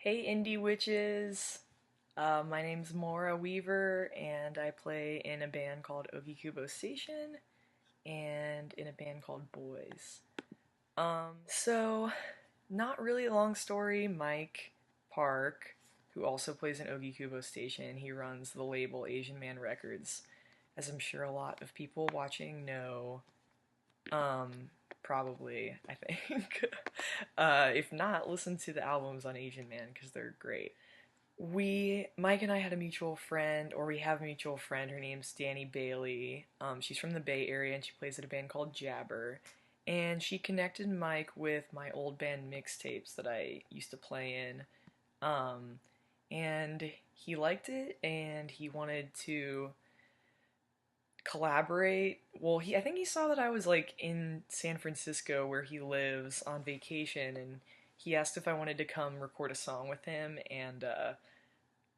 Hey indie witches! My name's Maura Weaver and I play in a band called Ogikubo Station and in a band called Boys. So not really a long story. Mike Park, who also plays in Ogikubo Station, he runs the label Asian Man Records, as I'm sure a lot of people watching know. Probably, I think. If not, listen to the albums on Asian Man because they're great. Mike and I had a mutual friend, or we have a mutual friend. Her name's Danny Bailey. She's from the Bay Area and she plays at a band called Jabber. And she connected Mike with my old band mixtapes that I used to play in. Um, and he liked it and he wanted to collaborate. Well, I think he saw that I was like in San Francisco where he lives on vacation and he asked if I wanted to come record a song with him and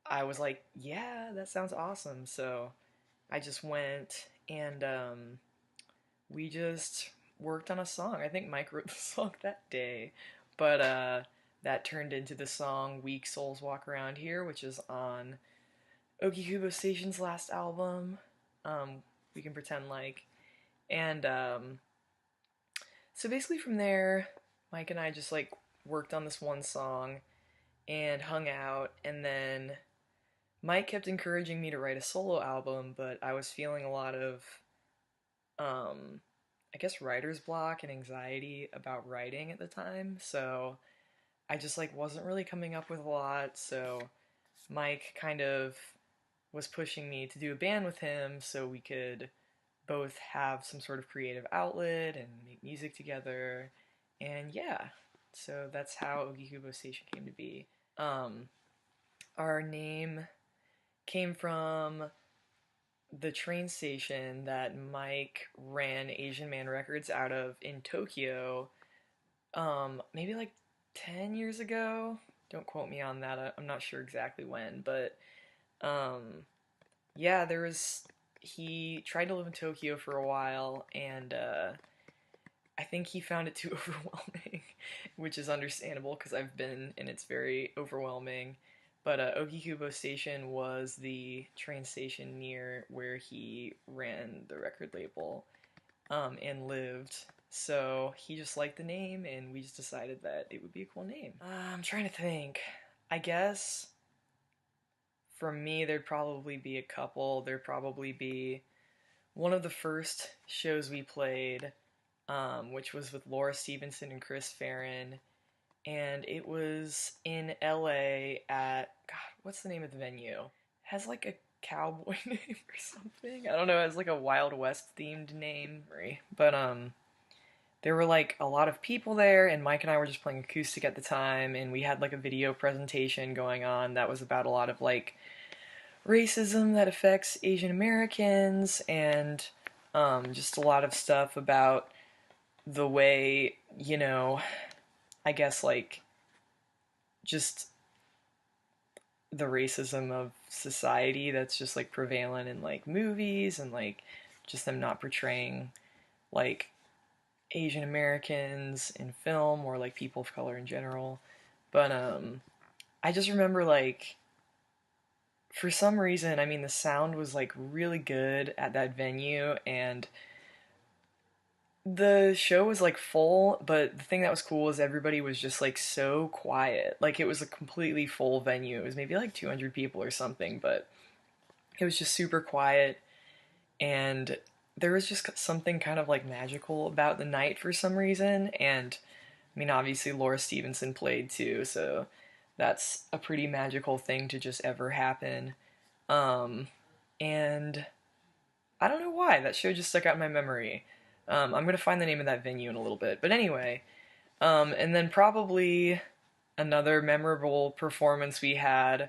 I was like, yeah, that sounds awesome. So I just went and we just worked on a song. I think Mike wrote the song that day, but that turned into the song Weak Souls Walk Around Here, which is on Ogikubo Station's last album. We can pretend like. And so basically from there, Mike and I just like worked on this one song and hung out, and then Mike kept encouraging me to write a solo album, but I was feeling a lot of, I guess, writer's block and anxiety about writing at the time. So I just like wasn't really coming up with a lot. So Mike kind of was pushing me to do a band with him so we could both have some sort of creative outlet and make music together. And yeah, so that's how Ogikubo Station came to be. Our name came from the train station that Mike ran Asian Man Records out of in Tokyo, maybe like 10 years ago. Don't quote me on that. I'm not sure exactly when, but yeah, he tried to live in Tokyo for a while, and I think he found it too overwhelming, which is understandable because I've been, and it's very overwhelming. But Ogikubo Station was the train station near where he ran the record label and lived. So he just liked the name, and we just decided that it would be a cool name. I'm trying to think. I guess for me, there'd probably be a couple. There'd probably be one of the first shows we played, which was with Laura Stevenson and Chris Farron, and it was in LA at, God, what's the name of the venue? It has like a cowboy name or something. I don't know. It has like a Wild West themed name, but there were like a lot of people there, and Mike and I were just playing acoustic at the time, and we had like a video presentation going on that was about a lot of like racism that affects Asian Americans and just a lot of stuff about the way, I guess like just the racism of society that's just like prevalent in like movies and like just them not portraying like Asian Americans in film or like people of color in general. But I just remember like for some reason, I mean the sound was like really good at that venue and the show was like full, but the thing that was cool is everybody was just like so quiet. Like it was a completely full venue. It was maybe like 200 people or something, but it was just super quiet and there was just something kind of like magical about the night for some reason. And I mean, obviously Laura Stevenson played too, so that's a pretty magical thing to just ever happen. Um, and I don't know why that show just stuck out in my memory. I'm gonna find the name of that venue in a little bit. But anyway, and then probably another memorable performance we had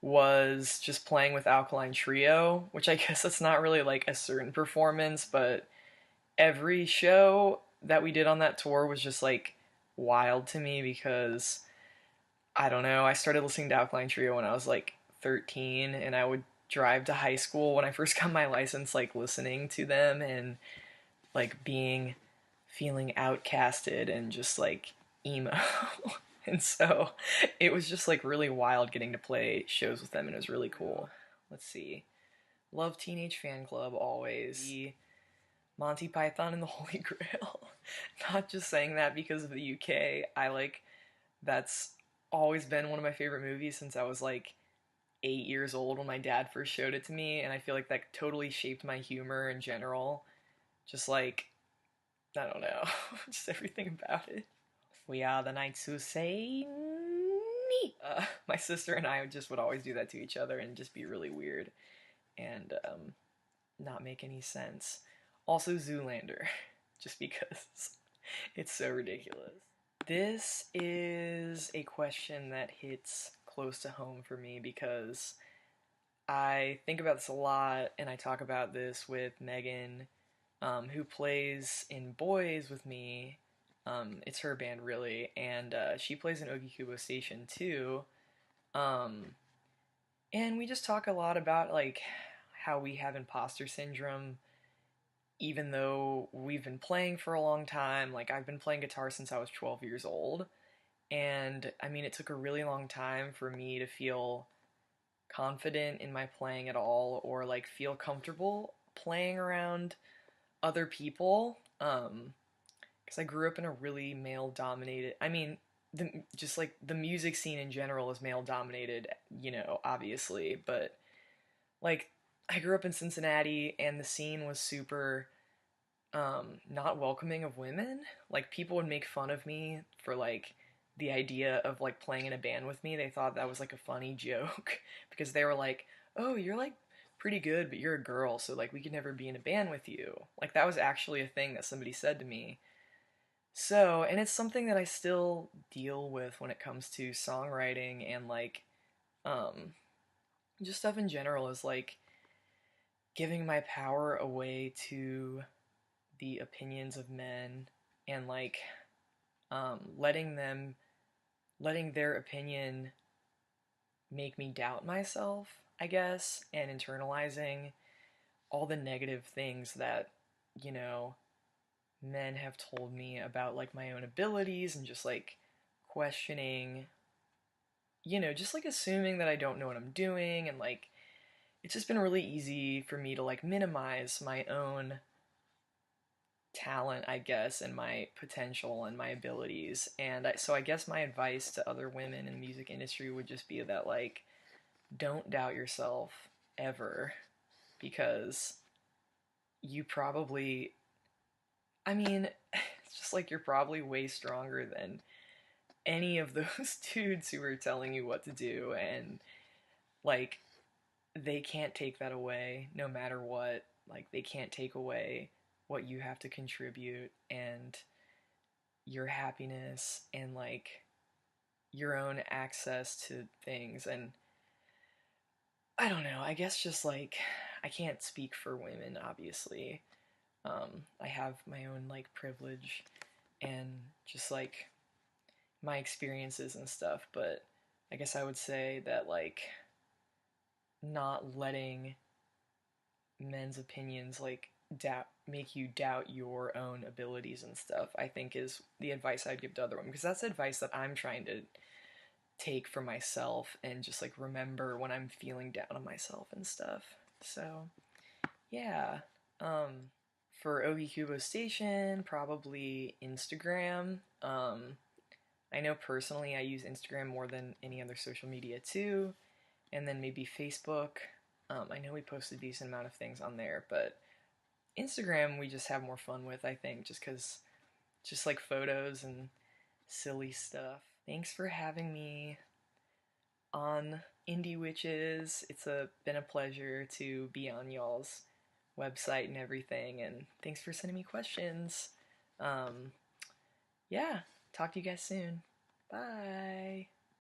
was just playing with Alkaline Trio, which I guess it's not really like a certain performance, but every show that we did on that tour was just like wild to me because I don't know, I started listening to Alkaline Trio when I was like 13 and I would drive to high school when I first got my license like listening to them and like feeling outcasted and just like emo. And so it was just like really wild getting to play shows with them, and it was really cool. Let's see. Love Teenage Fan Club always. The Monty Python and the Holy Grail. Not just saying that because of the UK. That's always been one of my favorite movies since I was like 8 years old when my dad first showed it to me, and I feel like that totally shaped my humor in general. Just like, I don't know, just everything about it. We are the knights who say me. My sister and I just would always do that to each other and just be really weird and not make any sense. Also, Zoolander, just because it's so ridiculous. This is a question that hits close to home for me because I think about this a lot, and I talk about this with Megan, who plays in Boys with me. It's her band, really, and she plays in Ogikubo Station too. Um, and we just talk a lot about like how we have imposter syndrome, even though we've been playing for a long time. Like I've been playing guitar since I was 12 years old, and I mean it took a really long time for me to feel confident in my playing at all, or like feel comfortable playing around other people. Because I grew up in a really male dominated. I mean, just like the music scene in general is male dominated, obviously. But like, I grew up in Cincinnati, and the scene was super not welcoming of women. Like, people would make fun of me for like the idea of like playing in a band with me. They thought that was like a funny joke because they were like, "Oh, you're like pretty good, but you're a girl, so like we could never be in a band with you." Like that was actually a thing that somebody said to me. So, and it's something that I still deal with when it comes to songwriting and like um just stuff in general, is like giving my power away to the opinions of men, and like letting their opinion make me doubt myself, I guess, and internalizing all the negative things that, you know, men have told me about like my own abilities, and just like questioning, just like assuming that I don't know what I'm doing, and like it's just been really easy for me to like minimize my own talent, I guess, and my potential and my abilities. And so I guess my advice to other women in the music industry would just be that like don't doubt yourself ever, because you probably, I mean, it's just like you're probably way stronger than any of those dudes who are telling you what to do, and like they can't take that away no matter what. Like they can't take away what you have to contribute, and your happiness, and like your own access to things. And I don't know, I guess just like I can't speak for women, obviously. I have my own like privilege and just like my experiences and stuff, but I guess I would say that like not letting men's opinions like doubt make you doubt your own abilities and stuff, I think is the advice I'd give to other women, because that's advice that I'm trying to take for myself and just like remember when I'm feeling down on myself and stuff. So yeah. For Ogikubo Station, probably Instagram. I know personally I use Instagram more than any other social media too, and then maybe Facebook. I know we post a decent amount of things on there, but Instagram we just have more fun with, I think, just because just like photos and silly stuff. Thanks for having me on Indie Witches. Been a pleasure to be on y'all's website and everything, and thanks for sending me questions. Yeah, talk to you guys soon. Bye.